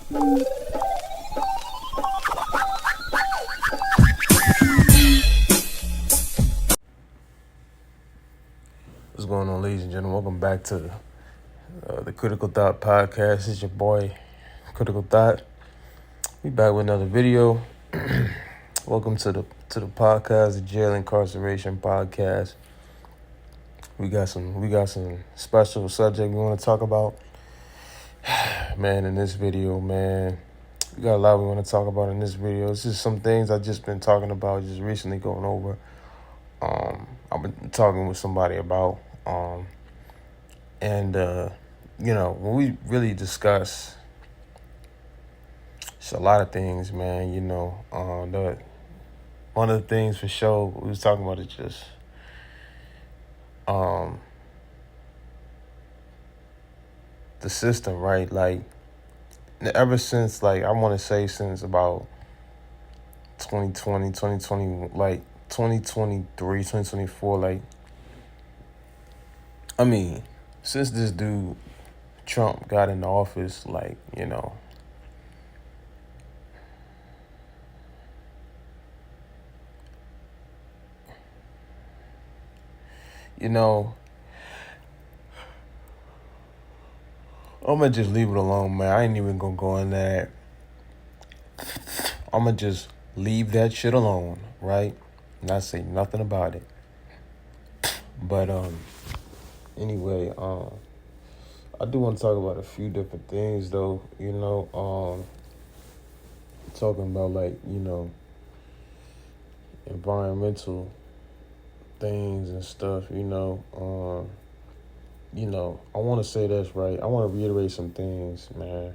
What's going on, ladies and gentlemen? Welcome back to the Critical Thought Podcast. It's your boy, Critical Thought. We back with another video. Welcome to the podcast, the Jail Incarceration Podcast. We got some special subject we want to talk about. Man, in this video, man, we got a lot we want to talk about in this video. It's just some things I've just been talking about, just recently going over. I've been talking with somebody about, when we really discuss, it's a lot of things, man. One of the things for sure we was talking about is just, the system, right? Like, ever since, like, I want to say since about 2020, like 2023, 2024, like, I mean, since this dude Trump got in office, like, I'm gonna just leave it alone, man. I ain't even gonna go in there. I'm gonna just leave that shit alone, right? Not say nothing about it. But anyway, I do want to talk about a few different things, though. Talking about, like, environmental things and stuff. I want to say this, right? I want to reiterate some things, man.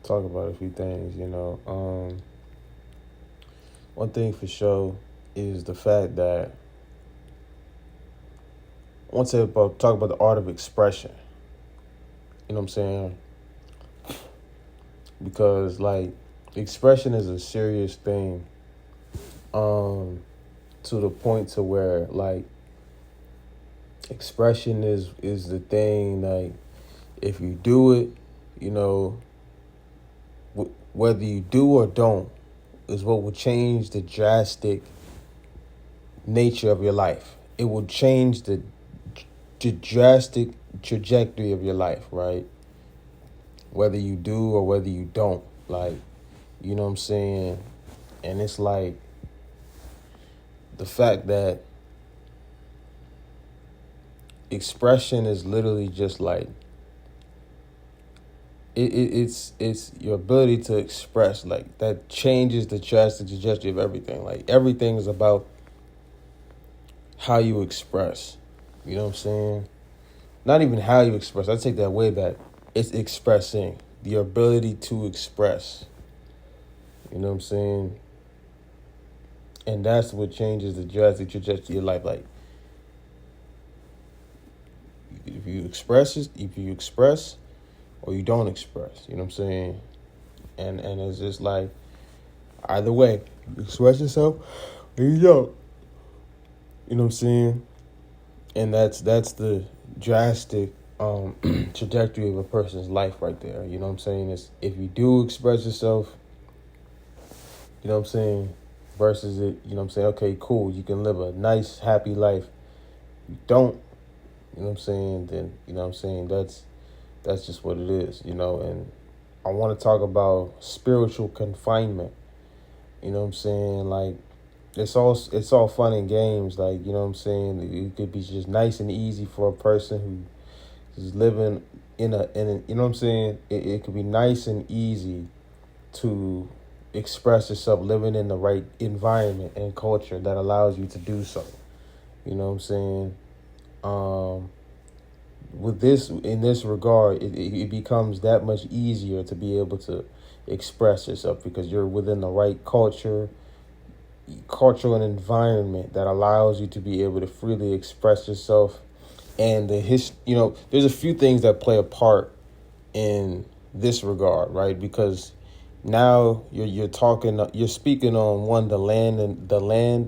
Talk about a few things. One thing for sure is the fact that I want to talk about the art of expression. You know what I'm saying? Because, like, expression is a serious thing. To the point to where, like, expression is the thing. Like, if you do it, whether you do or don't, is what will change the drastic nature of your life. It will change the drastic trajectory of your life, right? Whether you do or whether you don't, like, you know what I'm saying? And it's like the fact that expression is literally just like, it's your ability to express, like, that changes the drastic trajectory of everything. Like, everything is about how you express. You know what I'm saying? Not even how you express. I take that way back. It's expressing. The ability to express. You know what I'm saying? And that's what changes the drastic trajectory of your life. Like, if you express or you don't express, you know what I'm saying? And it's just like, either way, you express yourself or you don't. You know what I'm saying? And that's the drastic trajectory of a person's life right there. You know what I'm saying? It's, if you do express yourself, you know what I'm saying, versus it, you know what I'm saying, okay, cool, you can live a nice, happy life. You don't, you know what I'm saying, then, you know what I'm saying, that's just what it is, and I want to talk about spiritual confinement. You know what I'm saying? Like, it's all fun and games, like, you know what I'm saying? It could be just nice and easy for a person who is living in a you know what I'm saying? It could be nice and easy to express yourself living in the right environment and culture that allows you to do so. You know what I'm saying? With this, in this regard, it becomes that much easier to be able to express yourself because you're within the right cultural and environment that allows you to be able to freely express yourself. And there's a few things that play a part in this regard, right? Because now you're speaking on the land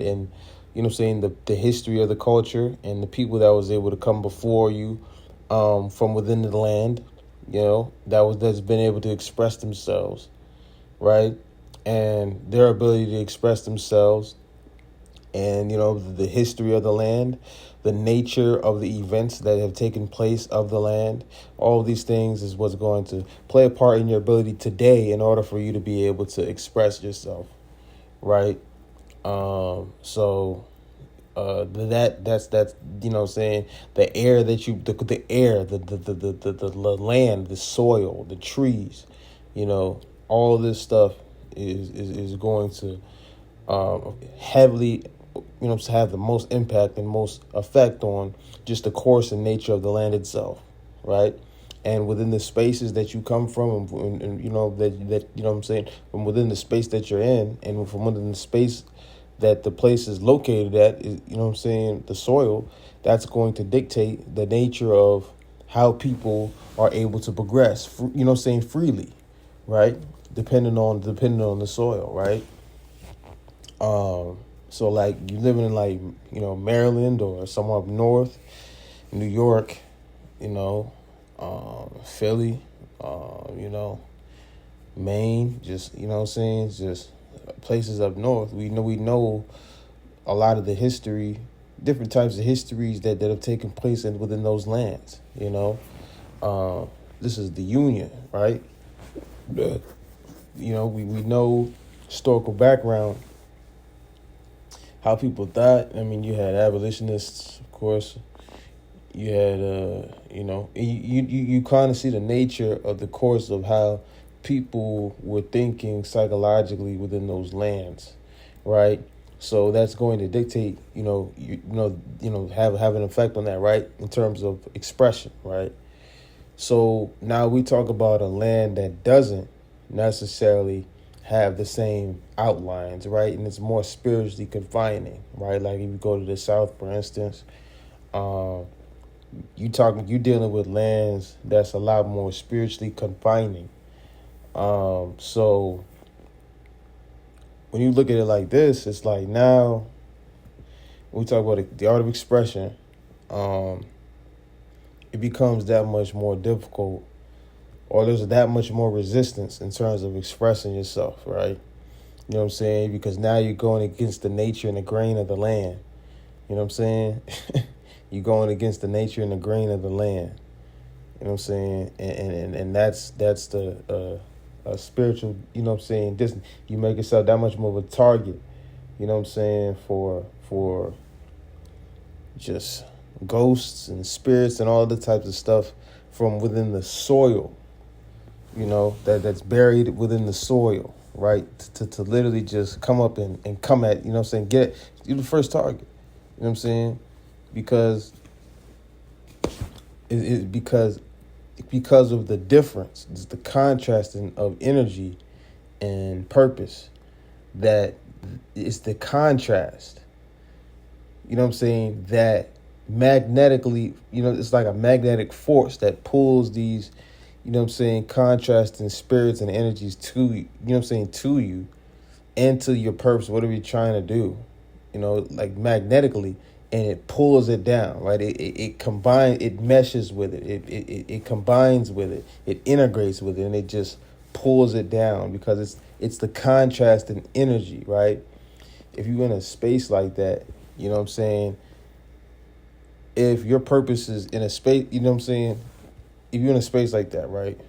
and you know what I'm saying, the history of the culture and the people that was able to come before you from within the land, that's been able to express themselves, right? And their ability to express themselves, and the history of the land, the nature of the events that have taken place of the land, all of these things is what's going to play a part in your ability today in order for you to be able to express yourself, right? So that's saying the air that the air, the land, the soil, the trees, all of this stuff is going to heavily have the most impact and most effect on just the course and nature of the land itself, right? And within the spaces that you come from, and that what I'm saying, from within the space that you're in, and from within the space that the place is located at, is, the soil, that's going to dictate the nature of how people are able to progress, freely, right? Depending on the soil, right? So like you living in Maryland or somewhere up north, New York, Philly, Maine, just just places up north. We know a lot of the history, different types of histories that have taken place within those lands. This is the Union, right? We know historical background, how people thought. I mean, you had abolitionists, of course. You had, you kind of see the nature of the course of how people were thinking psychologically within those lands, right? So that's going to dictate, have an effect on that, right? In terms of expression, right? So now we talk about a land that doesn't necessarily have the same outlines, right? And it's more spiritually confining, right? Like if you go to the South, for instance, you dealing with lands that's a lot more spiritually confining. So when you look at it like this, it's like now when we talk about the art of expression, it becomes that much more difficult, or there's that much more resistance in terms of expressing yourself, right? You know what I'm saying? Because now you're going against the nature and the grain of the land. You know what I'm saying? You're going against the nature and the grain of the land. You know what I'm saying? And that's the spiritual, this, you make yourself that much more of a target, for just ghosts and spirits and all the types of stuff from within the soil, that's buried within the soil, right? To literally just come up and come at, get you're the first target, because because of the difference, it's the contrasting of energy and purpose, that it's the contrast, that magnetically, it's like a magnetic force that pulls these, contrasting spirits and energies to you, to you and to your purpose, whatever you're trying to do, like magnetically, and it pulls it down, right? It combines, it meshes with it, it combines with it, it integrates with it, and it just pulls it down because it's the contrast in energy, right? If you're in a space like that, if your purpose is in a space, if you're in a space like that, right,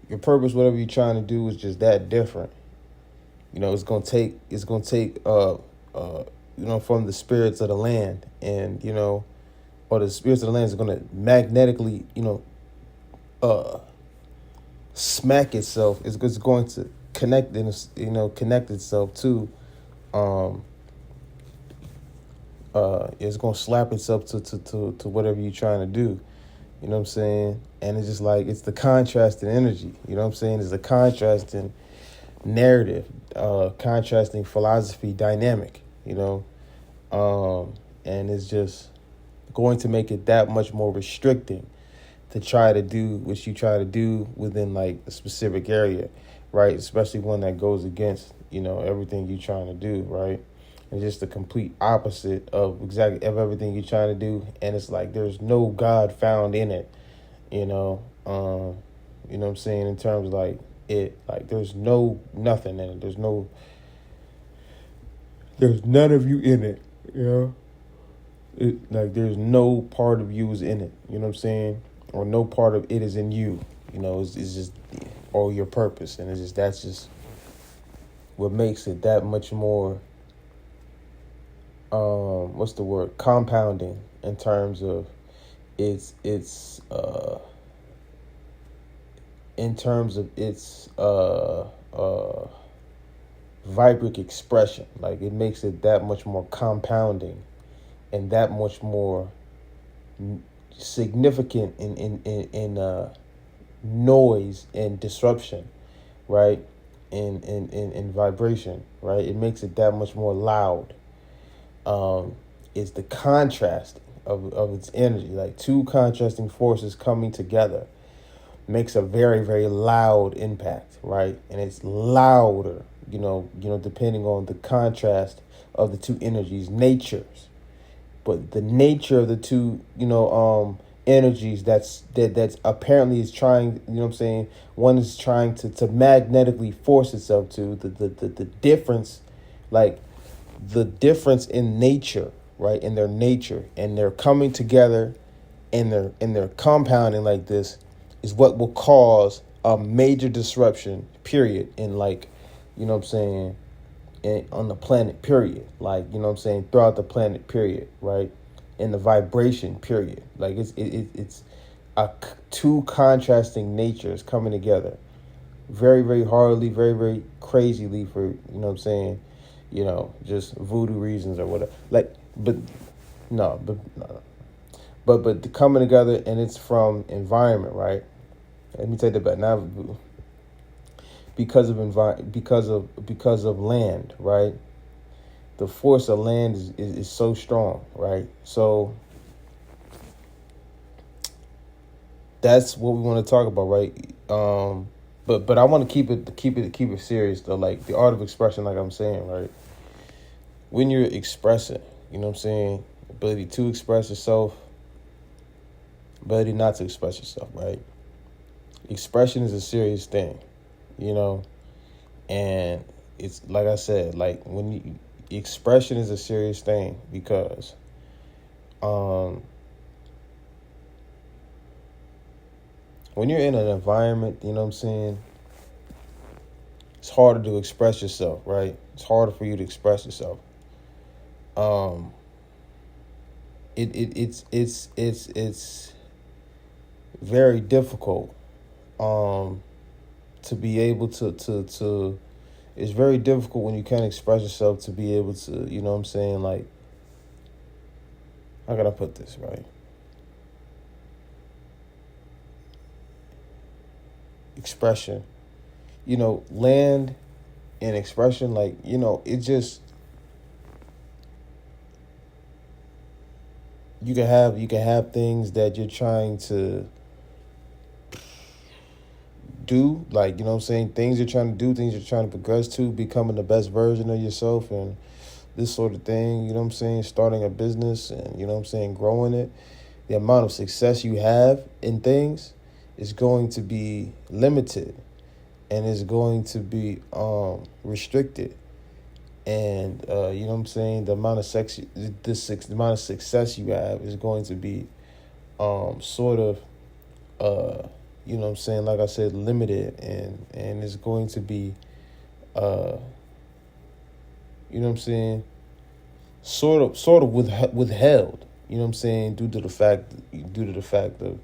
your purpose, whatever you're trying to do, is just that different. It's gonna take from the spirits of the land, and or the spirits of the land is gonna magnetically, smack itself. It's going to connect itself to, it's gonna slap itself to whatever you're trying to do. You know what I'm saying? And it's just like, it's the contrasting energy. You know what I'm saying? It's a contrasting narrative, contrasting philosophy dynamic, and it's just going to make it that much more restricting to try to do what you try to do within like a specific area, right? Especially one that goes against, everything you're trying to do, right? And just the complete opposite of everything you're trying to do. And it's like there's no God found in it. you know. You know what I'm saying, in terms of like it, like there's nothing in it. There's none of you in it, you know. Like there's no part of you is in it, you know what I'm saying, or no part of it is in you, you know. It's just all your purpose, and that's just what makes it that much more what's the word, compounding, in terms of its in terms of its vibrant expression. Like it makes it that much more compounding and that much more significant in noise and disruption, right? In vibration, right? It makes it that much more loud. It's the contrast of its energy, like two contrasting forces coming together makes a very, very loud impact, right? And it's louder, depending on the contrast of the two energies, natures. But the nature of the two, energies that's apparently is trying, you know what I'm saying? One is trying to magnetically force itself to the difference, like the difference in nature, right? In their nature, and they're coming together and they're compounding like this, is what will cause a major disruption, period, in, like, you know what I'm saying, on the planet, period. Like, you know what I'm saying, throughout the planet, period, right? In the vibration, period. Like it's two contrasting natures coming together very, very hardly, very, very crazily, for, you know what I'm saying, just voodoo reasons or whatever. Like, but no, but coming together, and it's from environment, right? Let me take that back. Now, because of land, right? The force of land is so strong, right? So that's what we want to talk about, right? But I want to keep it serious though. Like the art of expression, like I'm saying, right? When you're expressing, you know what I'm saying, ability to express yourself, ability not to express yourself, right? Expression is a serious thing, and it's like I said, like expression is a serious thing, because when you're in an environment, you know what I'm saying, it's harder to express yourself, right? It's harder for you to express yourself. It's very difficult to be able to it's very difficult when you can't express yourself to be able to, you know what I'm saying, like, how can I put this, right? Expression, land and expression, like, it just, you can have things that you're trying to do, like, you know what I'm saying, things you're trying to do, things you're trying to progress to, becoming the best version of yourself, and this sort of thing, you know what I'm saying, starting a business, and, you know what I'm saying, growing it. The amount of success you have in things is going to be limited, and is going to be restricted. And you know what I'm saying, the amount of success you have is going to be sort of you know what I'm saying, like I said, limited, and it's going to be you know what I'm saying, sort of withheld, you know what I'm saying, due to the fact of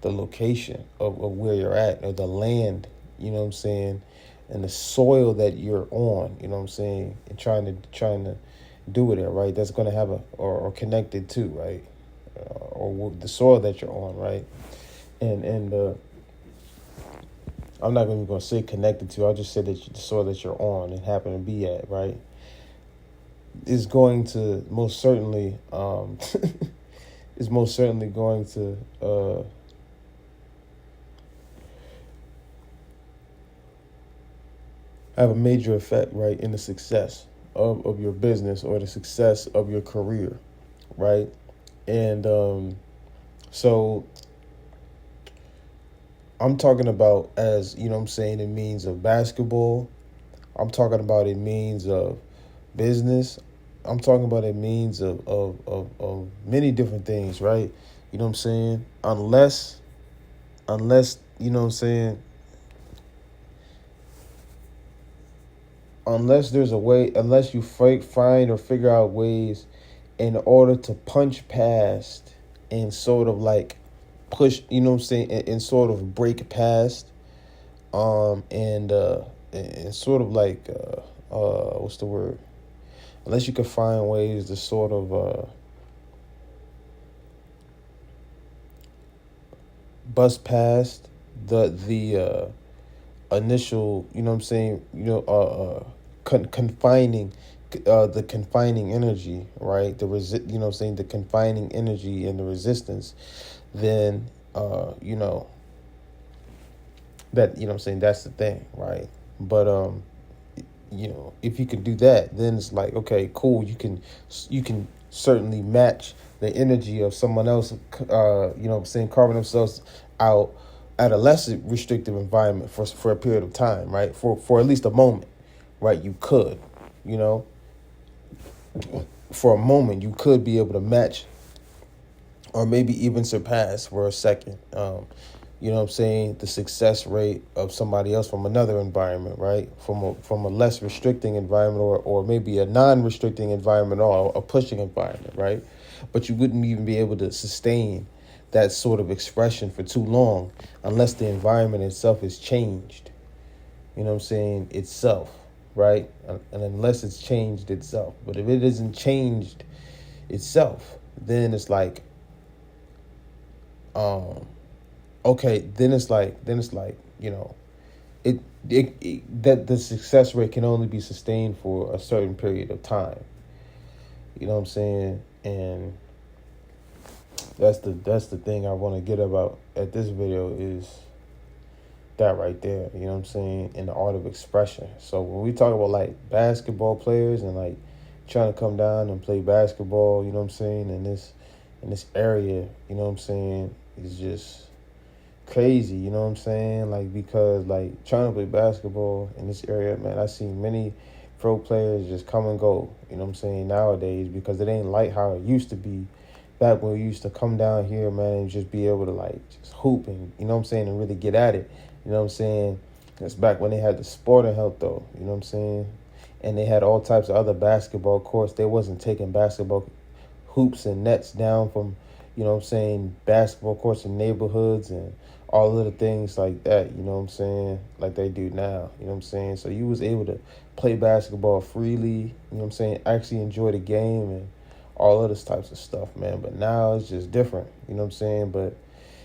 the location of where you're at, or the land, you know what I'm saying, and the soil that you're on, you know what I'm saying, and trying to do it, right? That's going to have or connected to, right? Or the soil that you're on, right? And I'm not even going to say connected to. I'll just say that the soil that you're on and happen to be at, right, is going to most certainly is most certainly going to have a major effect, right, in the success of your business, or the success of your career, right? And so I'm talking about as, you know what I'm saying, in means of basketball. I'm talking about in means of business. I'm talking about in means of many different things, right? You know what I'm saying? Unless, you know what I'm saying, unless there's a way, unless you find or figure out ways in order to punch past and sort of like push, you know what I'm saying, and sort of break past, and sort of like, what's the word? Unless you can find ways to sort of bust past the initial, you know what I'm saying, confining, the confining energy, right? You know what I'm saying, the confining energy and the resistance, then, you know, that, you know what I'm saying, that's the thing, right? But, you know, if you can do that, then it's like, okay, cool, you can certainly match the energy of someone else, you know what I'm saying, carving themselves out at a less restrictive environment for a period of time, right? For at least a moment, right? You could, you know, for a moment, you could be able to match or maybe even surpass for a second, you know what I'm saying, the success rate of somebody else from another environment, right? From a less restricting environment, or maybe a non-restricting environment, or a pushing environment, right? But you wouldn't even be able to sustain that sort of expression for too long unless the environment itself is changed. You know what I'm saying? Itself, right? And unless it's changed itself. But if it isn't changed itself, then it's like, um, okay, then it's like, you know, that the success rate can only be sustained for a certain period of time. You know what I'm saying? And that's the thing I want to get about at this video is that right there. You know what I'm saying? In the art of expression. So when we talk about like basketball players and like trying to come down and play basketball, you know what I'm saying, in this area, you know what I'm saying, is just crazy, you know what I'm saying? Like, because like trying to play basketball in this area, man, I seen many pro players just come and go, you know what I'm saying, nowadays, because it ain't like how it used to be back when we used to come down here, man, and just be able to like just hoop and, you know what I'm saying, and really get at it. You know what I'm saying? That's back when they had the sporting help though, you know what I'm saying? And they had all types of other basketball courts. They wasn't taking basketball hoops and nets down from, you know what I'm saying, basketball courts in neighborhoods and all of the things like that, you know what I'm saying, like they do now, you know what I'm saying? So you was able to play basketball freely, you know what I'm saying, actually enjoy the game and all of this types of stuff, man. But now it's just different, you know what I'm saying? But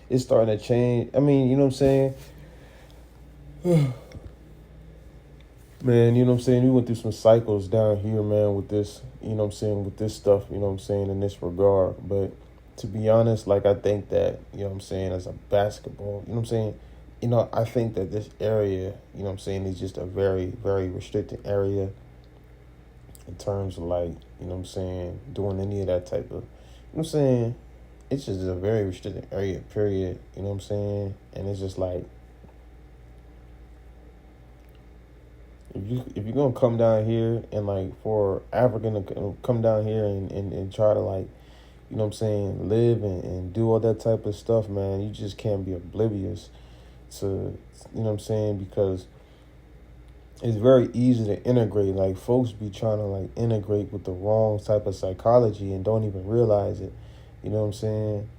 it's starting to change. I mean, you know what I'm saying? Man, you know what I'm saying? We went through some cycles down here, man, with this, you know what I'm saying, with this stuff, you know what I'm saying, in this regard. But to be honest, like, I think that, you know what I'm saying, as a basketball, you know what I'm saying, I think that this area, you know what I'm saying, is just a very, very restricted area in terms of, like, you know what I'm saying, doing any of that type of, you know what I'm saying, it's just a very restricted area, period, you know what I'm saying? And it's just like, if you're gonna come down here and like for African to come down here and try to like, you know what I'm saying, live and do all that type of stuff, man, you just can't be oblivious to, you know what I'm saying, because it's very easy to integrate. Like, folks be trying to like integrate with the wrong type of psychology and don't even realize it. You know what I'm saying?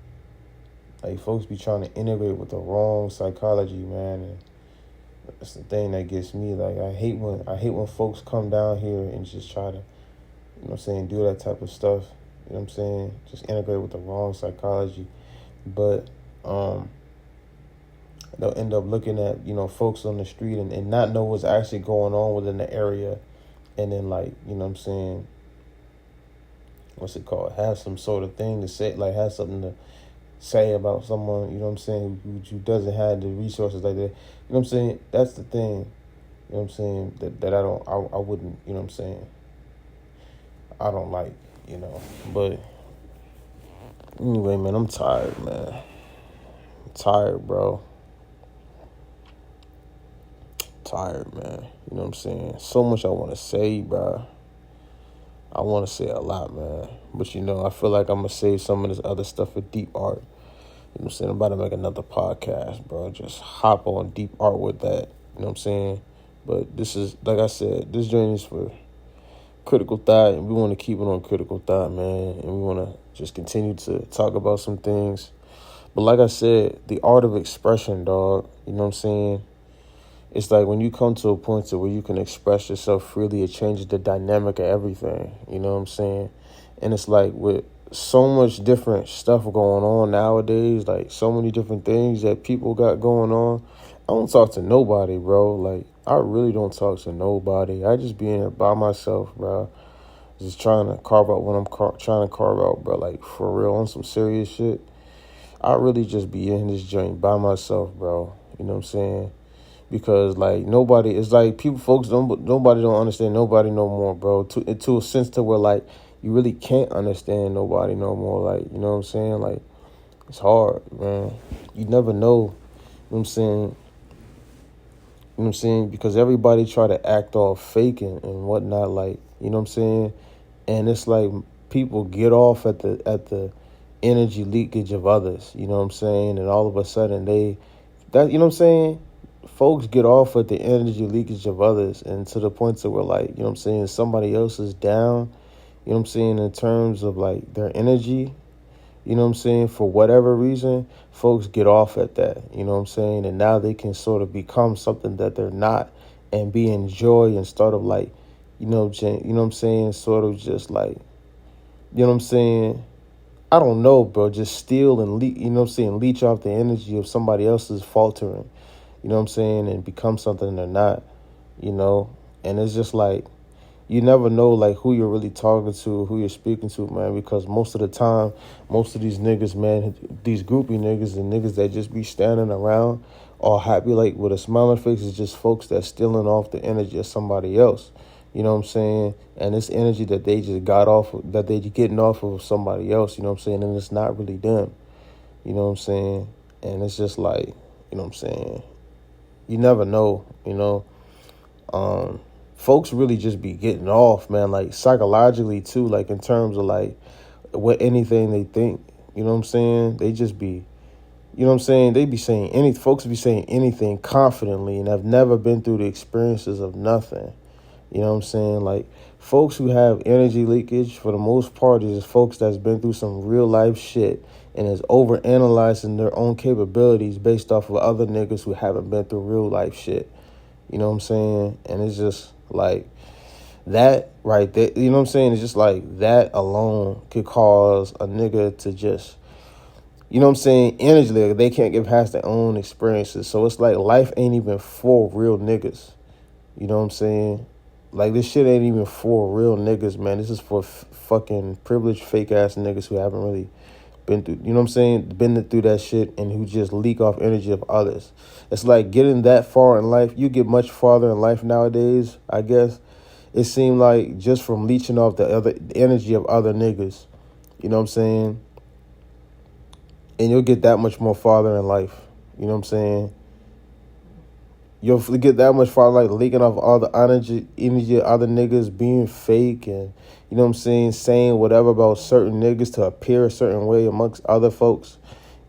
Like, folks be trying to integrate with the wrong psychology, man, and that's the thing that gets me. Like, I hate when folks come down here and just try to, you know what I'm saying, do that type of stuff. You know what I'm saying? Just integrate with the wrong psychology. But they'll end up looking at, folks on the street and not know what's actually going on within the area. And then, like, you know what I'm saying, what's it called? Have some sort of thing to say, like, have something to say about someone, you know what I'm saying, who doesn't have the resources like that. You know what I'm saying? That's the thing, you know what I'm saying, that I wouldn't, you know what I'm saying, I don't like, But anyway, man, I'm tired, man. I'm tired, bro. tired, man. You know what I'm saying? So much I want to say, bro. I want to say a lot, man. But, I feel like I'm going to save some of this other stuff for deep art. You know what I'm saying? I'm about to make another podcast, bro. Just hop on deep art with that. You know what I'm saying? But this is, like I said, this journey is for critical thought, and we want to keep it on critical thought, man. And we want to just continue to talk about some things. But like I said, the art of expression, dog, you know what I'm saying? It's like when you come to a point to where you can express yourself freely, it changes the dynamic of everything. You know what I'm saying? And it's like with so much different stuff going on nowadays, like so many different things that people got going on. I don't talk to nobody, bro. Like, I really don't talk to nobody. I just be in here by myself, bro. Just trying to carve out what I'm trying to carve out, bro. Like, for real, on some serious shit. I really just be in this joint by myself, bro. You know what I'm saying? Because, like, nobody, it's like nobody don't understand nobody no more, bro. To a sense to where, like, you really can't understand nobody no more. Like, you know what I'm saying? Like, it's hard, man. You never know, you know what I'm saying? You know what I'm saying? Because everybody try to act all faking and whatnot, like, you know what I'm saying? And it's like people get off at the energy leakage of others, you know what I'm saying? And all of a sudden you know what I'm saying? Folks get off at the energy leakage of others, and to the point to where, like, you know what I'm saying, somebody else is down, you know what I'm saying, in terms of, like, their energy, you know what I'm saying, for whatever reason, folks get off at that, you know what I'm saying, and now they can sort of become something that they're not and be in joy and start of, like, you know what I'm saying, sort of just, like, you know what I'm saying, I don't know, bro, just steal and, you know what I'm saying, leech off the energy of somebody else's faltering. You know what I'm saying? And become something they're not, you know? And it's just like, you never know, like, who you're really talking to, who you're speaking to, man, because most of the time, most of these niggas, man, these groupie niggas and niggas that just be standing around all happy, like, with a smiling face, is just folks that's stealing off the energy of somebody else. You know what I'm saying? And this energy that they just got off, that they getting off of somebody else, you know what I'm saying? And it's not really them. You know what I'm saying? And it's just like, you know what I'm saying? You never know, you know. Folks really just be getting off, man, like psychologically too, like in terms of like what anything they think, you know what I'm saying? They just be, you know what I'm saying? They be saying folks be saying anything confidently and have never been through the experiences of nothing. You know what I'm saying? Like, folks who have energy leakage, for the most part, is folks that's been through some real life shit and is overanalyzing their own capabilities based off of other niggas who haven't been through real life shit. You know what I'm saying? And it's just like that right there. You know what I'm saying? It's just like that alone could cause a nigga to just, you know what I'm saying, energy, like, they can't get past their own experiences. So it's like life ain't even for real niggas. You know what I'm saying? Like, this shit ain't even for real niggas, man. This is for fucking privileged, fake-ass niggas who haven't really been through, you know what I'm saying, been through that shit and who just leak off energy of others. It's like getting that far in life. You get much farther in life nowadays, I guess. It seemed like just from leeching off the energy of other niggas. You know what I'm saying? And you'll get that much more farther in life. You know what I'm saying? You'll get that much farther, like, leaking off all the energy of other niggas being fake and, you know what I'm saying whatever about certain niggas to appear a certain way amongst other folks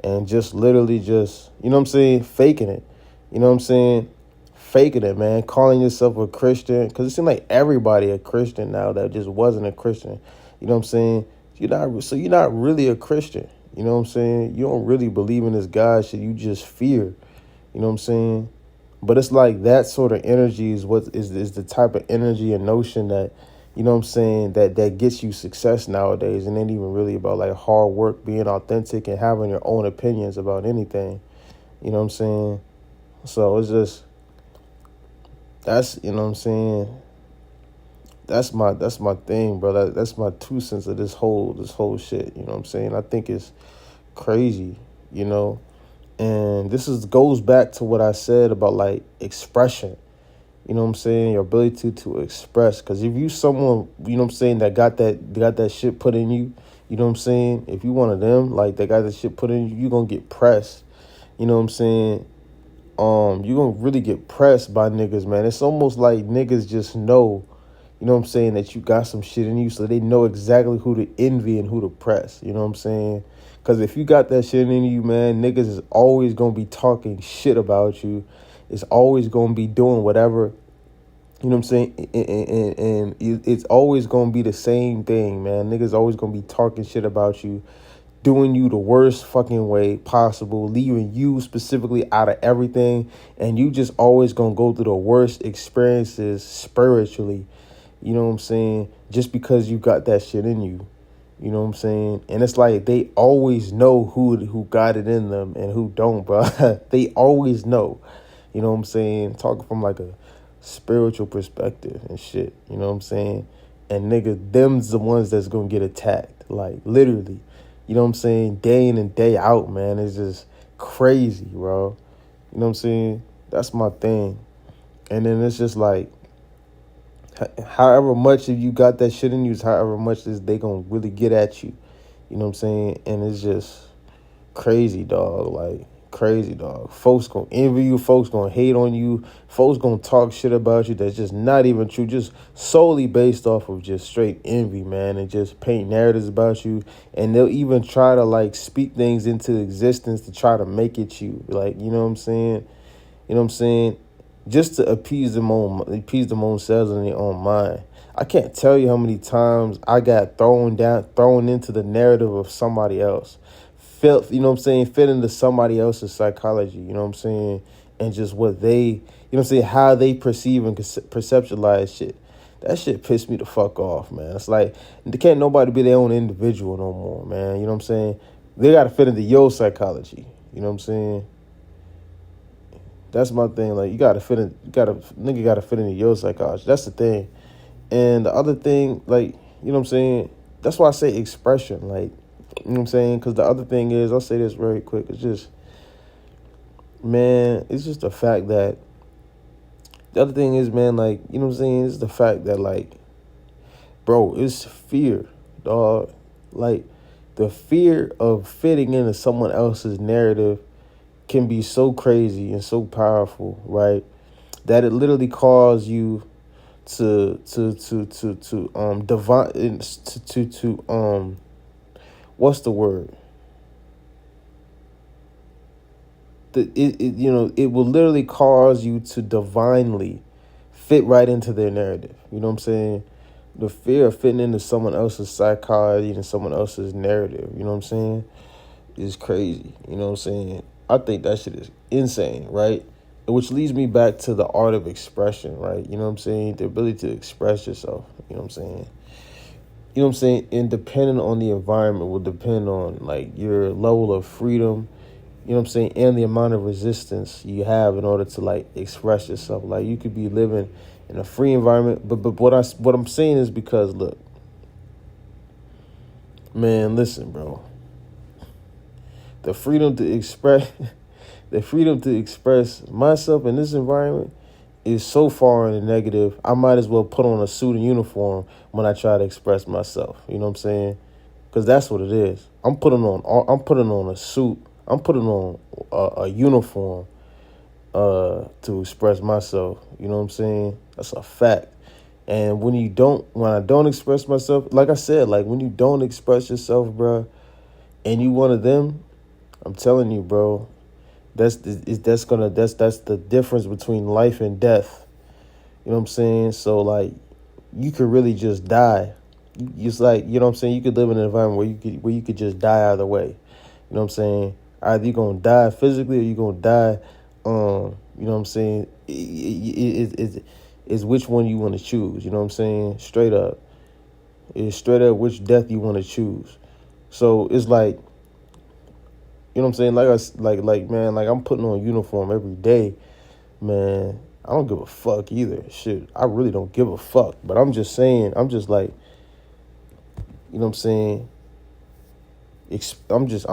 and just literally just, you know what I'm saying, faking it. You know what I'm saying? Faking it, man. Calling yourself a Christian. Because it seems like everybody a Christian now that just wasn't a Christian. You know what I'm saying? You're not really a Christian. You know what I'm saying? You don't really believe in this God shit. You just fear. You know what I'm saying? But it's like that sort of energy is what is the type of energy and notion that, you know what I'm saying, that gets you success nowadays. And ain't even really about like hard work, being authentic and having your own opinions about anything. You know what I'm saying? So it's just, that's, you know what I'm saying, that's my thing, bro. That's my 2 cents of this whole shit. You know what I'm saying? I think it's crazy, you know. And this goes back to what I said about, like, expression. You know what I'm saying? Your ability to express. Because if you someone, you know what I'm saying, that got that shit put in you, you know what I'm saying? If you one of them, like, that got that shit put in you, you're going to get pressed. You know what I'm saying? you're gonna really get pressed by niggas, man. It's almost like niggas just know, you know what I'm saying, that you got some shit in you, so they know exactly who to envy and who to press, you know what I'm saying? Because if you got that shit in you, man, niggas is always gonna be talking shit about you. It's always gonna be doing whatever, you know what I'm saying? And it's always gonna be the same thing, man. Niggas always gonna be talking shit about you, doing you the worst fucking way possible, leaving you specifically out of everything, and you just always gonna go through the worst experiences spiritually, you know what I'm saying, just because you got that shit in you, you know what I'm saying. And it's like they always know who got it in them and who don't, bro. They always know, you know what I'm saying, talking from like a spiritual perspective and shit, you know what I'm saying. And nigga, them's the ones that's gonna get attacked, like literally. You know what I'm saying? Day in and day out, man. It's just crazy, bro. You know what I'm saying? That's my thing. And then it's just like, however much if you got that shit in you, is however much is they gonna really get at you. You know what I'm saying? And it's just crazy, dog. Like, crazy, dog. Folks gonna envy you. Folks gonna hate on you. Folks gonna talk shit about you that's just not even true. Just solely based off of just straight envy, man. And just paint narratives about you. And they'll even try to, like, speak things into existence to try to make it you. Like, you know what I'm saying? You know what I'm saying? Just to appease them own selves in their own mind. I can't tell you how many times I got thrown into the narrative of somebody else. Felt, you know what I'm saying, fit into somebody else's psychology, you know what I'm saying, and just what they, you know what I'm saying, how they perceive and conceptualize shit. That shit pissed me the fuck off, man. It's like, can't nobody be their own individual no more, man, you know what I'm saying. They gotta fit into your psychology, you know what I'm saying. That's my thing. Like, nigga gotta fit into your psychology. That's the thing. And the other thing, like, you know what I'm saying, that's why I say expression, like, you know what I'm saying? Because the other thing is, I'll say this very quick, it's just, man, it's just the fact that, the other thing is, man, like, you know what I'm saying? It's the fact that, like, bro, it's fear, dog. Like, the fear of fitting into someone else's narrative can be so crazy and so powerful, right? That it literally calls you to divine, what's the word? It will literally cause you to divinely fit right into their narrative. You know what I'm saying? The fear of fitting into someone else's psychology and someone else's narrative, you know what I'm saying, is crazy. You know what I'm saying? I think that shit is insane, right? Which leads me back to the art of expression, right? You know what I'm saying? The ability to express yourself, you know what I'm saying? You know what I'm saying? And depending on the environment will depend on, like, your level of freedom, you know what I'm saying, and the amount of resistance you have in order to, like, express yourself. Like, you could be living in a free environment, but what I'm saying is because, look, man, listen, bro. The freedom to express myself in this environment is so far in the negative. I might as well put on a suit and uniform when I try to express myself. You know what I'm saying? Because that's what it is. I'm putting on a suit. I'm putting on a uniform to express myself. You know what I'm saying? That's a fact. And when I don't express myself, like I said, like when you don't express yourself, bro, and you one of them, I'm telling you, bro, that's the difference between life and death. You know what I'm saying? So, like, you could really just die. It's like, you know what I'm saying, you could live in an environment where you could just die either way. You know what I'm saying? Either you're gonna die physically or you're gonna die. You know what I'm saying? It's which one you want to choose. You know what I'm saying? Straight up, it's straight up which death you want to choose. So it's like, you know what I'm saying? Like man, like I'm putting on a uniform every day, man. I don't give a fuck either. Shit, I really don't give a fuck. But I'm just saying, I'm just like, you know what I'm saying? I'm just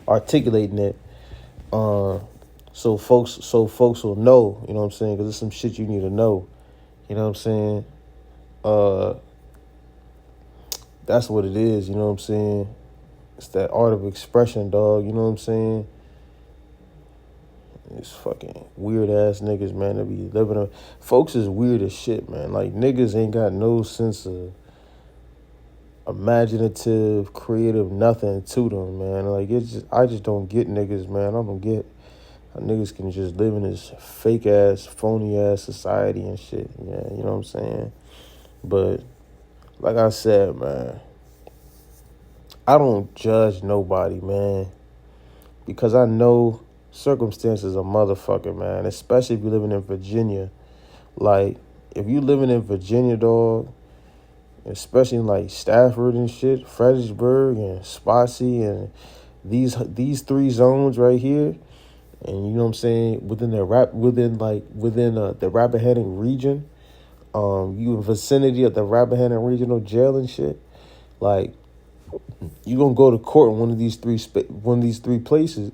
articulating it, so folks will know. You know what I'm saying? Because there's some shit you need to know. You know what I'm saying? That's what it is. You know what I'm saying? It's that art of expression, dog. You know what I'm saying? It's fucking weird ass niggas, man. They be living folks is weird as shit, man. Like niggas ain't got no sense of imaginative, creative, nothing to them, man. Like I just don't get niggas, man. I don't get how niggas can just live in this fake ass, phony ass society and shit. Yeah, you know what I'm saying? But like I said, man, I don't judge nobody, man, because I know circumstances are motherfucker, man. Especially if you're living in Virginia. Like, if you living in Virginia, dog, especially in like Stafford and shit, Fredericksburg and Spotsy and these three zones right here, and you know what I'm saying, within the Rappahannock region, you in vicinity of the Rappahannock Regional Jail and shit, like you gonna go to court in one of these three places,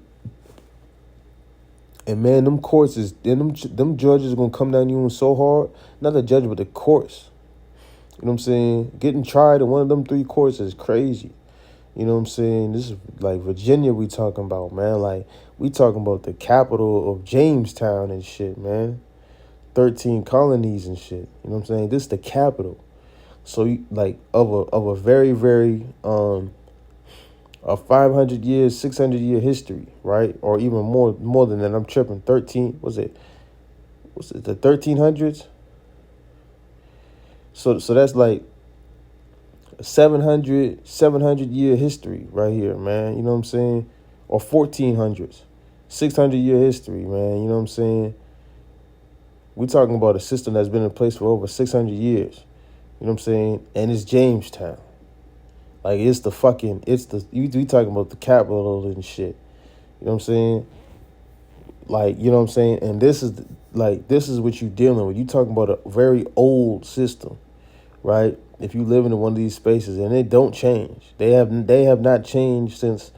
and man, them courts is them judges are gonna come down you so hard. Not the judge, but the courts. You know what I'm saying? Getting tried in one of them three courts is crazy. You know what I'm saying? This is like Virginia we talking about, man. Like, we talking about the capital of Jamestown and shit, man. 13 colonies and shit. You know what I'm saying? This is the capital. So, like, of a very, very, a 500 years, 600 year history, right? Or even more than that. I'm tripping. 13, was it the 1300s? So that's like 700 year history right here, man. You know what I'm saying? Or 1400s, 600 year history, man. You know what I'm saying? We're talking about a system that's been in place for over 600 years. You know what I'm saying? And it's Jamestown. Like, we talking about the capital and shit. You know what I'm saying? Like, you know what I'm saying? And this is what you're dealing with. You talking about a very old system, right? If you live in one of these spaces, and it don't change. They have not changed since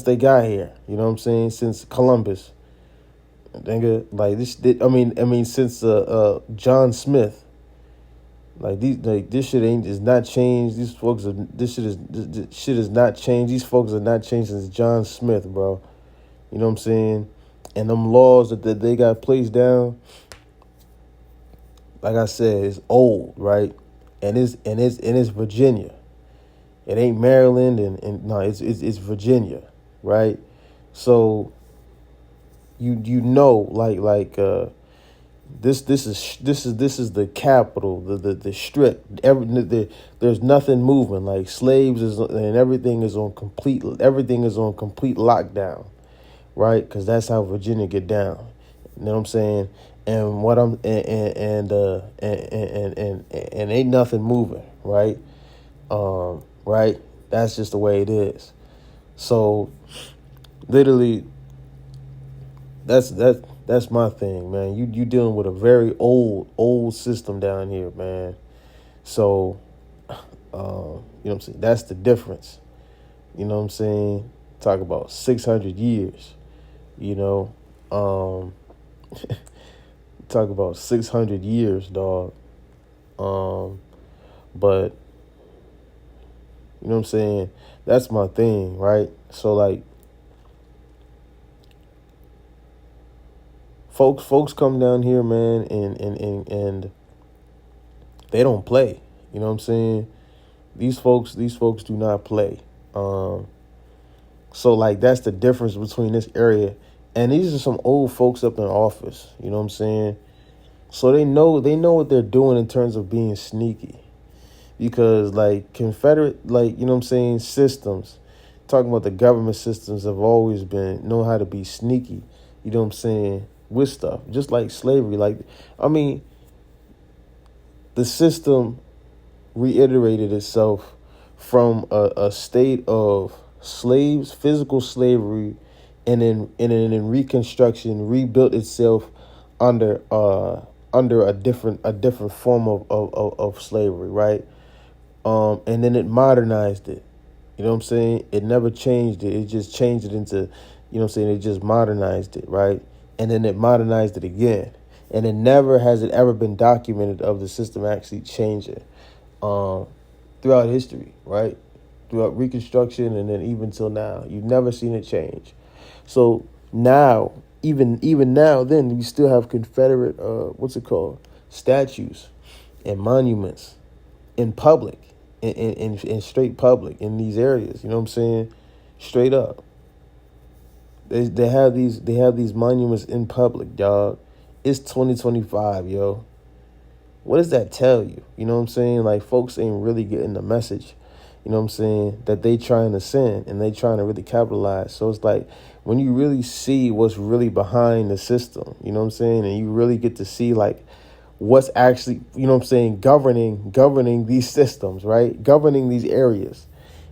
they got here. You know what I'm saying? Since Columbus. Since John Smith. This shit is not changed. This shit is not changed. These folks are not changed since John Smith, bro. You know what I'm saying? And them laws that they got placed down, like I said, it's old, right? And it's Virginia. It ain't Maryland and no, it's Virginia, right? So you know, this is the capital, the strip. There's nothing moving. Like, slaves and everything is on complete lockdown, right? Because that's how Virginia get down. You know what I'm saying? And and ain't nothing moving, right? Right? That's just the way it is. So, literally, that's my thing, man. You dealing with a very old system down here, man. So, you know what I'm saying? That's the difference. You know what I'm saying? Talk about 600 years, you know. Talk about 600 years, dog. But, you know what I'm saying? That's my thing, right? So, like, folks come down here, man, and they don't play. You know what I'm saying? These folks do not play. So, like, that's the difference between this area. And these are some old folks up in office. You know what I'm saying? So they know what they're doing in terms of being sneaky. Because, like, Confederate, like, you know what I'm saying, systems, talking about the government systems, have always know how to be sneaky. You know what I'm saying? With stuff. Just like slavery. Like, I mean, the system reiterated itself from a state of slaves, physical slavery, and then in Reconstruction rebuilt itself under a different form of slavery, right? And then it modernized it. You know what I'm saying? It never changed it. It just changed it into, you know what I'm saying? It just modernized it, right? And then it modernized it again. And it never has it ever been documented of the system actually changing throughout history, right? Throughout Reconstruction and then even till now. You've never seen it change. So Now, even now, then we still have Confederate statues and monuments in public, in straight public in these areas. You know what I'm saying? Straight up, they have these monuments in public, dog. It's 2025, yo. What does that tell you? You know what I'm saying? Like, folks ain't really getting the message, you know what I'm saying, that they trying to send, and they trying to really capitalize. So it's like, when you really see what's really behind the system, you know what I'm saying, and you really get to see, like, what's actually, you know what I'm saying, governing these systems, right? Governing these areas,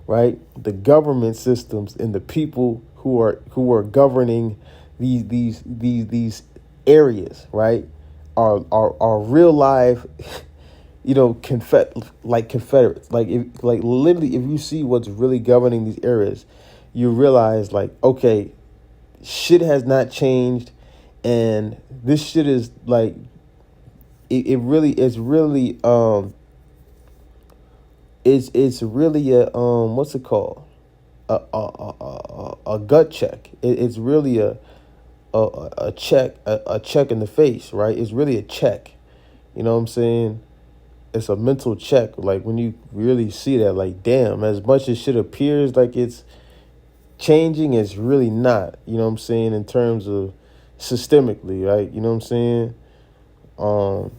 right? The government systems and the people who are governing these areas, right? Are real life, you know, Confederates. Like literally, if you see what's really governing these areas, you realize, like, okay, shit has not changed, and this shit is like, it's really a what's it called, a gut check. It's really a check, a check in the face, right? It's really a check. You know what I'm saying? It's a mental check. Like, when you really see that, like, damn, as much as shit appears like it's changing, it's really not. You know what I'm saying? In terms of systemically, right? You know what I'm saying?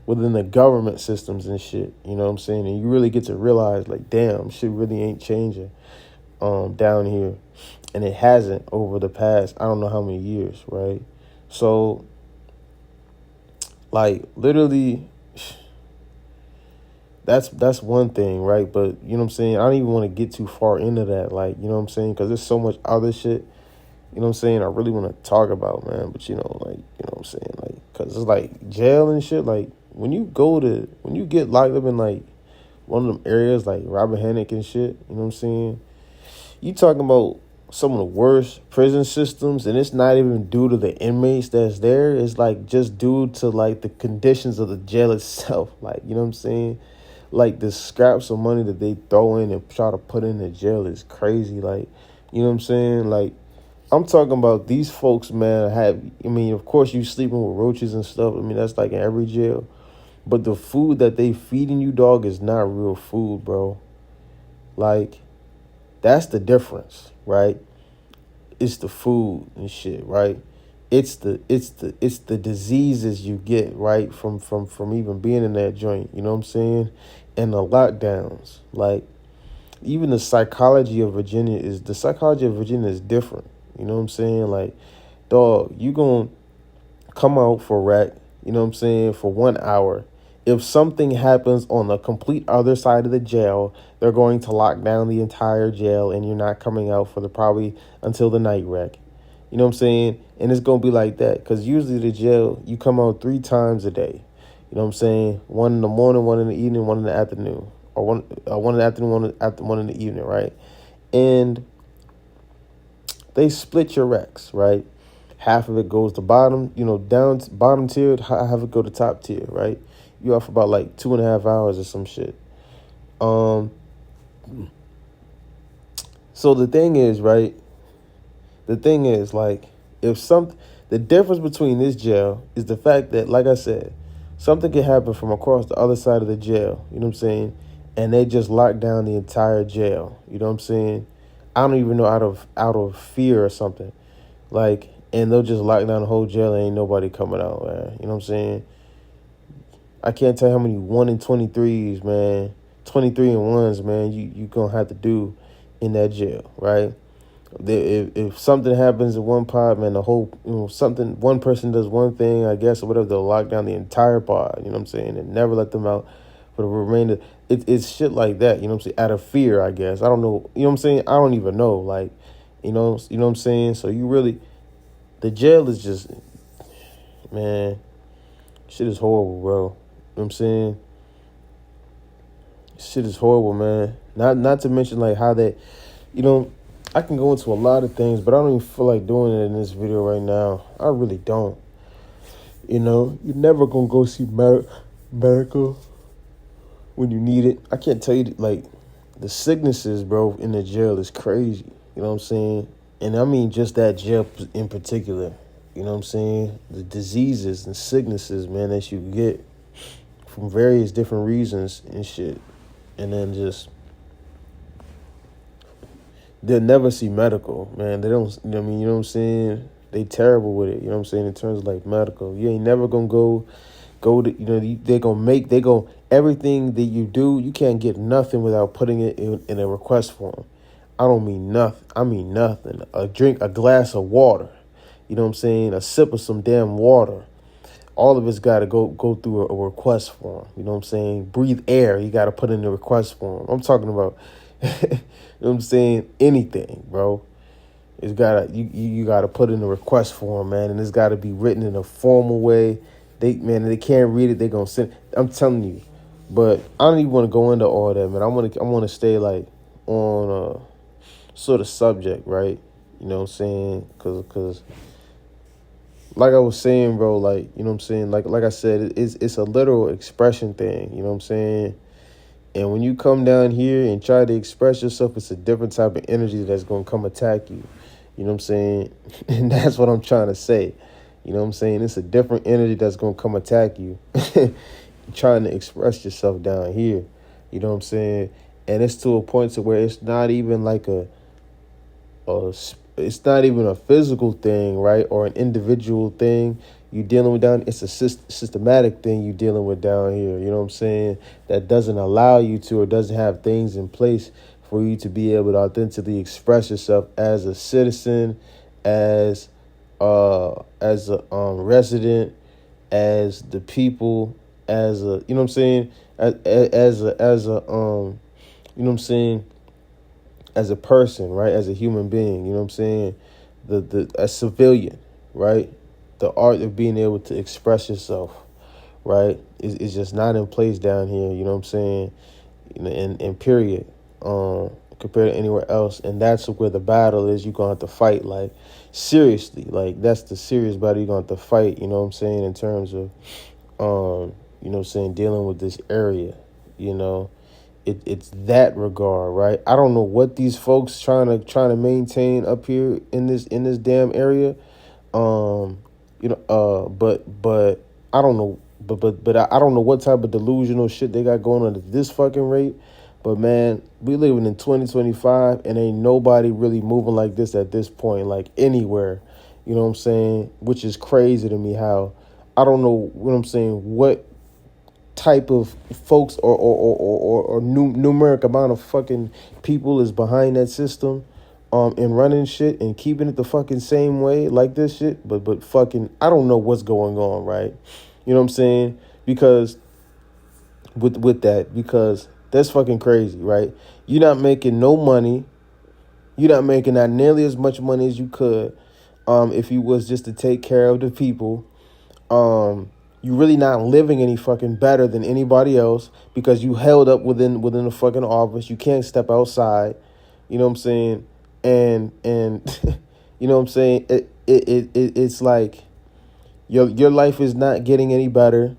Within the government systems and shit. You know what I'm saying? And you really get to realize, like, damn, shit really ain't changing down here. And it hasn't over the past, I don't know how many years, right? So, like, literally, that's one thing, right? But, you know what I'm saying, I don't even want to get too far into that, like, you know what I'm saying, because there's so much other shit, you know what I'm saying, I really want to talk about, man. But, you know, like, you know what I'm saying, like, because it's like jail and shit. Like, when you get locked up in, like, one of them areas like Rappahannock and shit, you know what I'm saying, you talking about some of the worst prison systems, and it's not even due to the inmates that's there. It's like just due to, like, the conditions of the jail itself. Like, you know what I'm saying? Like, the scraps of money that they throw in and try to put in the jail is crazy. Like, you know what I'm saying? Like, I'm talking about these folks, man, I mean, of course, you sleeping with roaches and stuff. I mean, that's like in every jail. But the food that they feeding you, dog, is not real food, bro. Like, that's the difference, right? It's the food and shit, right? It's the diseases you get, right, from even being in that joint, you know what I'm saying? And the lockdowns. Like, even the psychology of Virginia is different. You know what I'm saying? Like, dog, you gonna come out for rec, you know what I'm saying, for 1 hour. If something happens on the complete other side of the jail, they're going to lock down the entire jail, and you're not coming out for probably until the night rec. You know what I'm saying? And it's going to be like that, because usually the jail, you come out 3 times a day. You know what I'm saying? 1 in the morning, 1 in the evening, 1 in the afternoon. Or one in the afternoon, one in the evening, right? And they split your recs, right? Half of it goes to bottom, you know, down bottom tier, half it go to top tier, right? You off about like 2.5 hours or some shit. So the thing is, right? The thing is, like, the difference between this jail is the fact that, like I said, something can happen from across the other side of the jail. You know what I'm saying? And they just lock down the entire jail. You know what I'm saying? I don't even know, out of fear or something. Like, and they'll just lock down the whole jail and ain't nobody coming out, man. You know what I'm saying? I can't tell how many 1 in 23s, man, 23 and 1s, man, you going to have to do in that jail, right? If something happens in one pod, man, the whole, you know, one person does one thing, I guess, or whatever, they'll lock down the entire pod, you know what I'm saying, and never let them out for the remainder. It's shit like that, you know what I'm saying, out of fear, I guess. I don't know, you know what I'm saying? I don't even know, like, you know what I'm saying? So the jail is just, man, shit is horrible, bro. You know what I'm saying? Shit is horrible, man. Not to mention, like, how that, you know, I can go into a lot of things, but I don't even feel like doing it in this video right now. I really don't. You know, you're never going to go see medical when you need it. I can't tell you, like, the sicknesses, bro, in the jail is crazy. You know what I'm saying? And I mean just that jail in particular. You know what I'm saying? The diseases and sicknesses, man, that you get from various different reasons and shit. And then just they'll never see medical, man. They don't, I mean, you know what I'm saying? They terrible with it, you know what I'm saying, in terms of like medical. You ain't never gonna go to, you know, they gonna, everything that you do, you can't get nothing without putting it in a request form. I don't mean nothing. I mean nothing. A glass of water, you know what I'm saying? A sip of some damn water. All of it's got to go through a request form. You know what I'm saying? Breathe air. You got to put in the request form. I'm talking about, you know what I'm saying? Anything, bro. It's gotta you gotta put in a request form, man, and it's gotta be written in a formal way. They can't read it. They gonna send. I'm telling you, but I don't even want to go into all that, man. I want to stay like on sort of subject, right? You know what I'm saying? Cause like I was saying, bro, like, you know what I'm saying? Like I said, it's a literal expression thing, you know what I'm saying? And when you come down here and try to express yourself, it's a different type of energy that's going to come attack you. You know what I'm saying? And that's what I'm trying to say. You know what I'm saying? It's a different energy that's going to come attack you. Trying to express yourself down here. You know what I'm saying? And it's to a point to where it's not even like it's not even a physical thing, right? Or an individual thing you dealing with down. It's a systematic thing you dealing with down here. You know what I'm saying? That doesn't allow you to, or doesn't have things in place for you to be able to authentically express yourself as a citizen, as a resident, as the people, as a, you know what I'm saying? As a you know what I'm saying? As a person, right? As a human being, you know what I'm saying? A civilian, right? The art of being able to express yourself, right? Is just not in place down here, you know what I'm saying? You know, and period. Compared to anywhere else. And that's where the battle is. You're gonna have to fight, like, seriously. Like, that's the serious battle you're gonna have to fight, you know what I'm saying, in terms of you know what I'm saying, dealing with this area, you know. It's that regard, right? I don't know what these folks trying to maintain up here in this damn area. You know, but I don't know, but I don't know what type of delusional shit they got going on at this fucking rate. But man, we living in 2025 and ain't nobody really moving like this at this point, like anywhere. You know what I'm saying? Which is crazy to me. How I don't know what I'm saying. What type of folks or numeric amount of fucking people is behind that system, and running shit and keeping it the fucking same way like this shit, but fucking I don't know what's going on, right? You know what I'm saying? Because with that, because that's fucking crazy, right? You're not making no money. You're not making not nearly as much money as you could, if you was just to take care of the people. You really not living any fucking better than anybody else because you held up within the fucking office. You can't step outside. You know what I'm saying? And you know what I'm saying? It's like your life is not getting any better.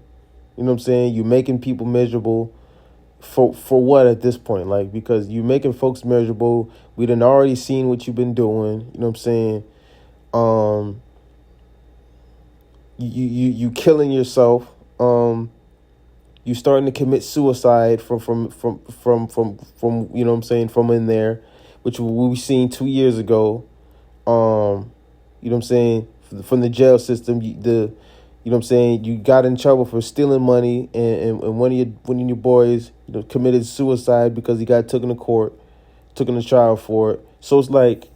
You know what I'm saying? You're making people miserable for what at this point? Like, because you're making folks miserable. We done already seen what you've been doing. You know what I'm saying? You killing yourself. You starting to commit suicide from you know what I'm saying, from in there, which we seen 2 years ago. You know what I'm saying, from the jail system. You know what I'm saying, you got in trouble for stealing money, and one of your boys, you know, committed suicide because he got taken to court, taken to trial for it. So it's like,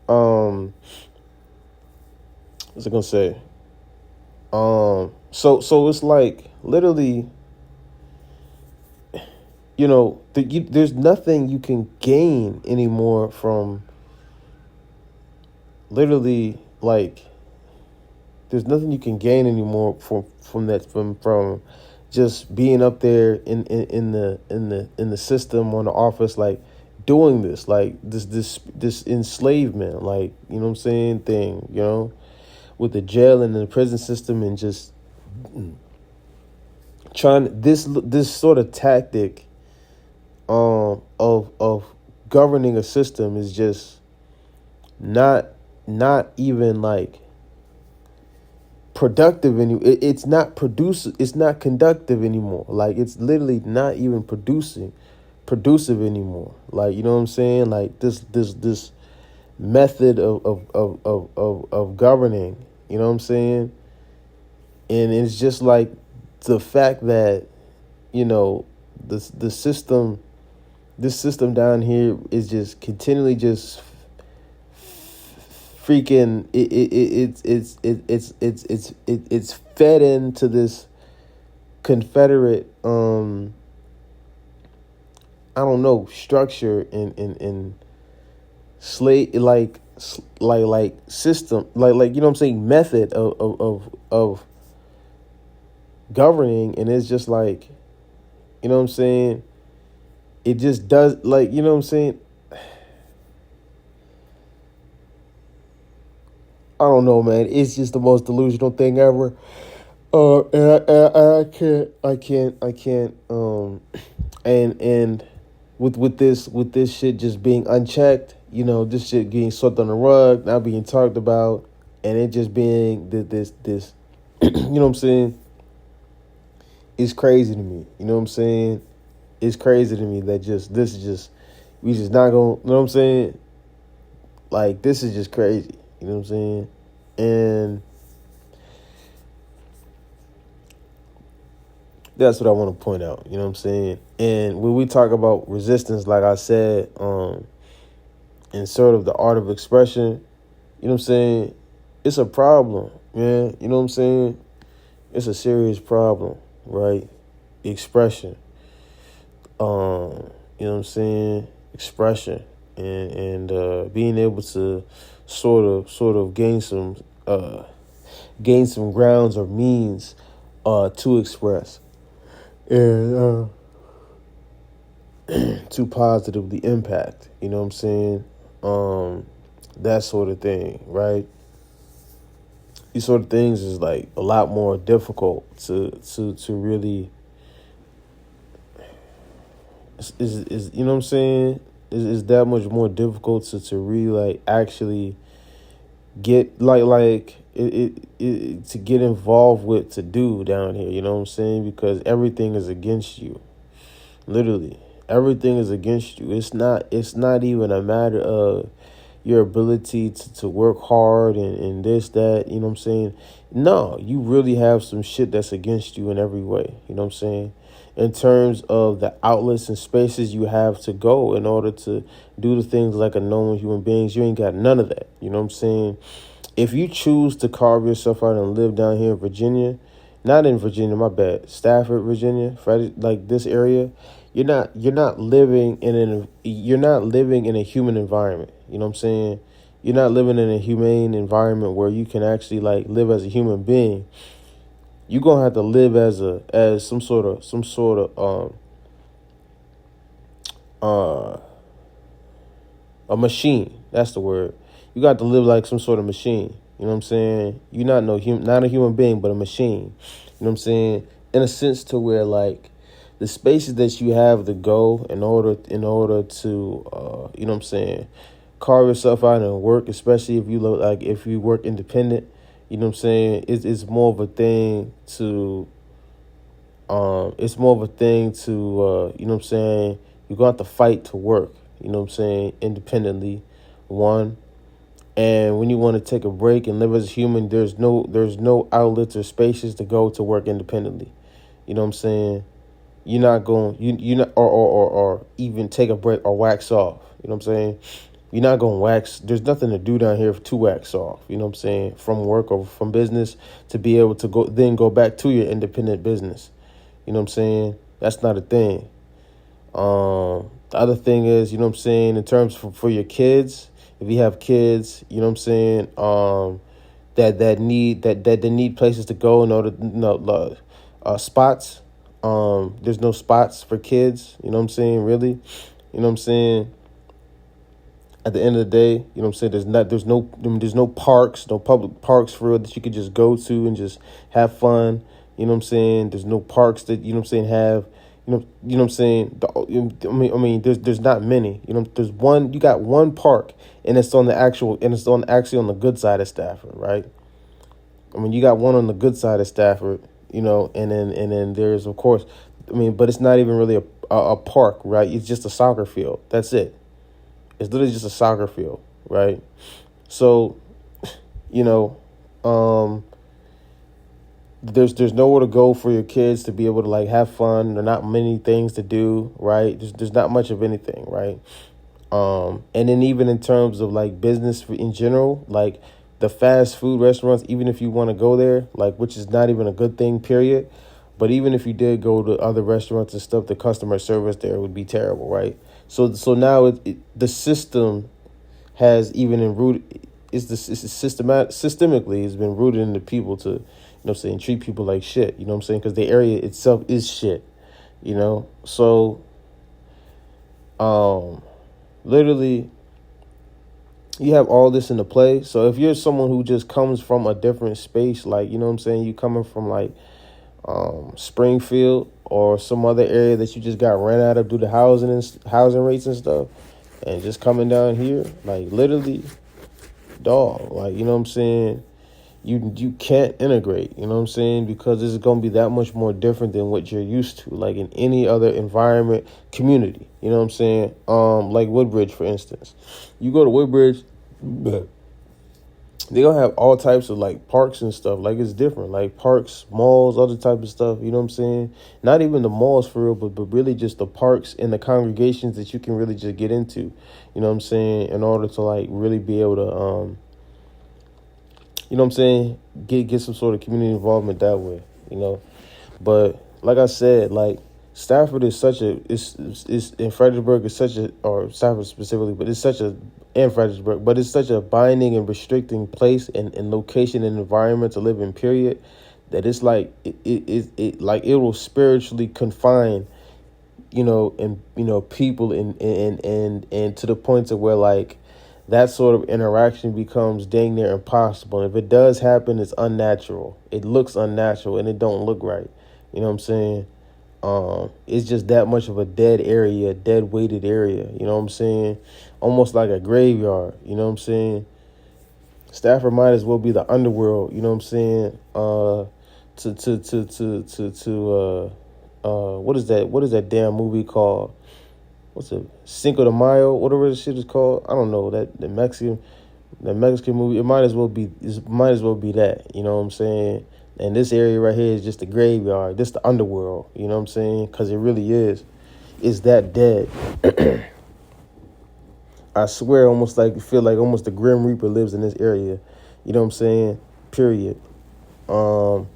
what's I gonna say? So it's like literally, you know, there's nothing you can gain anymore from literally, like, there's nothing you can gain anymore from just being up there in the system, on the office, like doing this, like this enslavement, like, you know what I'm saying, thing, you know, with the jail and the prison system, and just trying this sort of tactic of governing a system is just not not even like productive it's not it's not conductive anymore. Like it's literally not even producive anymore. Like, you know what I'm saying? Like this method of governing, you know what I'm saying? And it's just like the fact that, you know, the system, this system down here is just continually just freaking it's fed into this Confederate I don't know, structure in slave like system, like you know what I'm saying, method of governing. And it's just like, you know what I'm saying, it just does, like, you know what I'm saying, I don't know, man. It's just the most delusional thing ever. And I can't. And with this shit just being unchecked, you know, this shit getting swept on the rug, not being talked about, and it just being this, you know what I'm saying? It's crazy to me. You know what I'm saying? It's crazy to me that this is just, we just not gonna, you know what I'm saying? Like, this is just crazy. You know what I'm saying? And that's what I want to point out. You know what I'm saying? And when we talk about resistance, like I said, in sort of the art of expression, you know what I'm saying? It's a problem, man. You know what I'm saying? It's a serious problem, right? Expression. You know what I'm saying? Expression. And being able to sort of gain some grounds or means to express and to positively impact, you know what I'm saying? That sort of thing, right? These sort of things is like a lot more difficult to really is you know what I'm saying? Is that much more difficult to really like actually get like it to get involved with, to do down here, you know what I'm saying? Because everything is against you. Literally, everything is against you. It's not even a matter of your ability to work hard and this, that, you know what I'm saying? No, you really have some shit that's against you in every way, you know what I'm saying? In terms of the outlets and spaces you have to go in order to do the things like a normal human beings, you ain't got none of that, you know what I'm saying? If you choose to carve yourself out and live down here in Virginia, not in Virginia, my bad, Stafford, Virginia, like this area, you're not living in a human environment. You know what I'm saying? You're not living in a humane environment where you can actually like live as a human being. You're gonna have to live as some sort of a machine. That's the word. You got to live like some sort of machine. You know what I'm saying? You're not not a human being, but a machine. You know what I'm saying? In a sense to where like the spaces that you have to go in order to you know what I'm saying, carve yourself out and work, especially if you look like if you work independent, you know what I'm saying? It's more of a thing to you know what I'm saying, you're gonna have to fight to work, you know what I'm saying, independently, one. And when you want to take a break and live as a human, there's no outlets or spaces to go to work independently. You know what I'm saying? You're not going you not or even take a break or wax off. You know what I'm saying? You're not going to wax. There's nothing to do down here to wax off. You know what I'm saying? From work or from business to be able to go back to your independent business. You know what I'm saying? That's not a thing. The other thing is, you know what I'm saying, in terms for your kids, if you have kids, you know what I'm saying, that need places to go in order, spots. There's no spots for kids, you know what I'm saying, really. You know what I'm saying? At the end of the day, you know what I'm saying, there's no parks, no public parks for real that you could just go to and just have fun. You know what I'm saying? There's no parks that, you know what I'm saying, have, You know what I'm saying? There's not many. There's one. You got one park, and it's actually on the good side of Stafford, right? You got one on the good side of Stafford, and then there's of course, but it's not even really a park, right? It's just a soccer field. That's it. It's literally just a soccer field, right? So, you know, there's nowhere to go for your kids to be able to like have fun. There are not many things to do, right? There's not much of anything, right? And then even in terms of like business in general, like the fast food restaurants, even if you want to go there, like which is not even a good thing, period. But even if you did go to other restaurants and stuff, the customer service there would be terrible, right? So now the system has even enrooted. It's systemically has been rooted into people to, treat people like shit. You know what I'm saying? Because the area itself is shit. So literally, you have all this into play. So if you're someone who just comes from a different space, like, you know what I'm saying, you coming from like Springfield or some other area that you just got ran out of due to housing rates and stuff, and just coming down here, like literally, dog, like, you know what I'm saying, you can't integrate, you know what I'm saying, because this is going to be that much more different than what you're used to, like in any other environment, community, you know what I'm saying, like Woodbridge, for instance. You go to Woodbridge, they gonna have all types of like parks and stuff. Like it's different, like parks, malls, other type of stuff. You know what I'm saying? Not even the malls for real, but really just the parks and the congregations that you can really just get into. You know what I'm saying? In order to like really be able to, you know what I'm saying? Get some sort of community involvement that way. But like I said, like Stafford is such a in Fredericksburg is such a, or Stafford specifically, but it's such a and Fredericksburg, but it's such a binding and restricting place and location and environment to live in, period, that it's like it like it will spiritually confine, and people and to the point of where like that sort of interaction becomes dang near impossible. And if it does happen, it's unnatural. It looks unnatural and it don't look right. You know what I'm saying? It's just that much of a dead area, dead weighted area, you know what I'm saying? Almost like a graveyard, you know what I'm saying? Stafford might as well be the underworld, you know what I'm saying? What is that damn movie called? What's it? Cinco de Mayo, whatever the shit is called. I don't know, the Mexican movie. It might as well be that, you know what I'm saying? And this area right here is just a graveyard. This the underworld, you know what I'm saying? Because it really is. It's that dead. I swear, feel like almost the Grim Reaper lives in this area. You know what I'm saying? Period. Because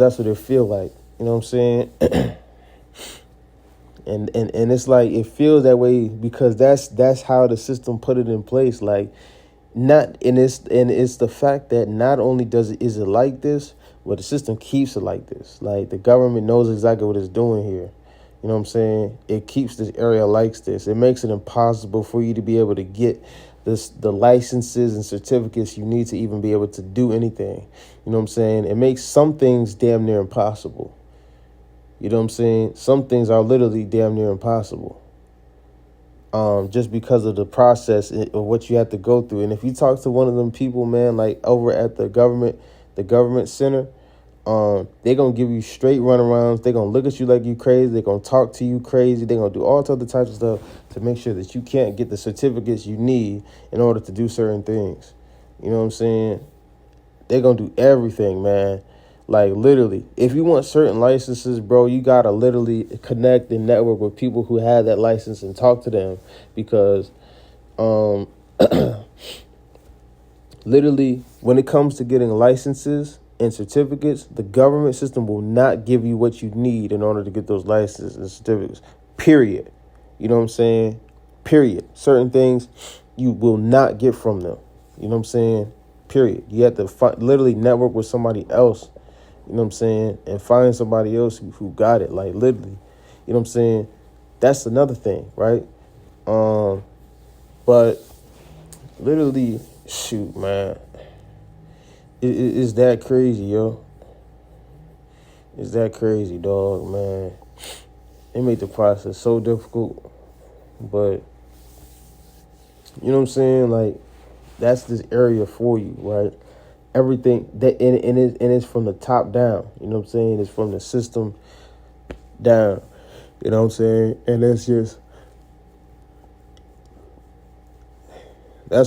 that's what it feel like. You know what I'm saying? and it's like it feels that way because that's how the system put it in place. Like, it's the fact that not only is it like this, but the system keeps it like this. Like the government knows exactly what it's doing here. You know what I'm saying? It keeps this area like this. It makes it impossible for you to be able to get the licenses and certificates you need to even be able to do anything. You know what I'm saying? It makes some things damn near impossible. You know what I'm saying? Some things are literally damn near impossible. Just because of the process of what you have to go through. And if you talk to one of them people, man, like over at the government center, they're going to give you straight runarounds. They're going to look at you like you crazy. They're going to talk to you crazy. They're going to do all other types of stuff to make sure that you can't get the certificates you need in order to do certain things. You know what I'm saying? They're going to do everything, man. Like, literally, if you want certain licenses, bro, you got to literally connect and network with people who have that license and talk to them because literally, when it comes to getting licenses and certificates, the government system will not give you what you need in order to get those licenses and certificates, period. You know what I'm saying? Period. Certain things you will not get from them. You know what I'm saying? Period. You have to literally network with somebody else. You know what I'm saying? And find somebody else who got it. Like, literally. You know what I'm saying? That's another thing, right? But literally, shoot, man. It's that crazy, yo. It's that crazy, dog, man. It made the process so difficult. But you know what I'm saying? Like, that's this area for you, right? Everything that and it's from the top down. You know what I'm saying? It's from the system down. You know what I'm saying? And that's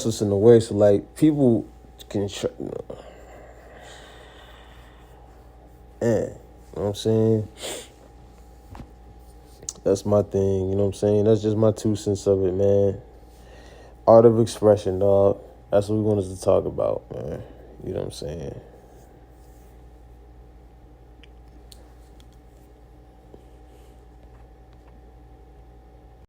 what's in the way. So like people can, you know what I'm saying? That's my thing. You know what I'm saying? That's just my 2 cents of it, man. Art of expression, dog. That's what we wanted to talk about, man. You know what I'm saying?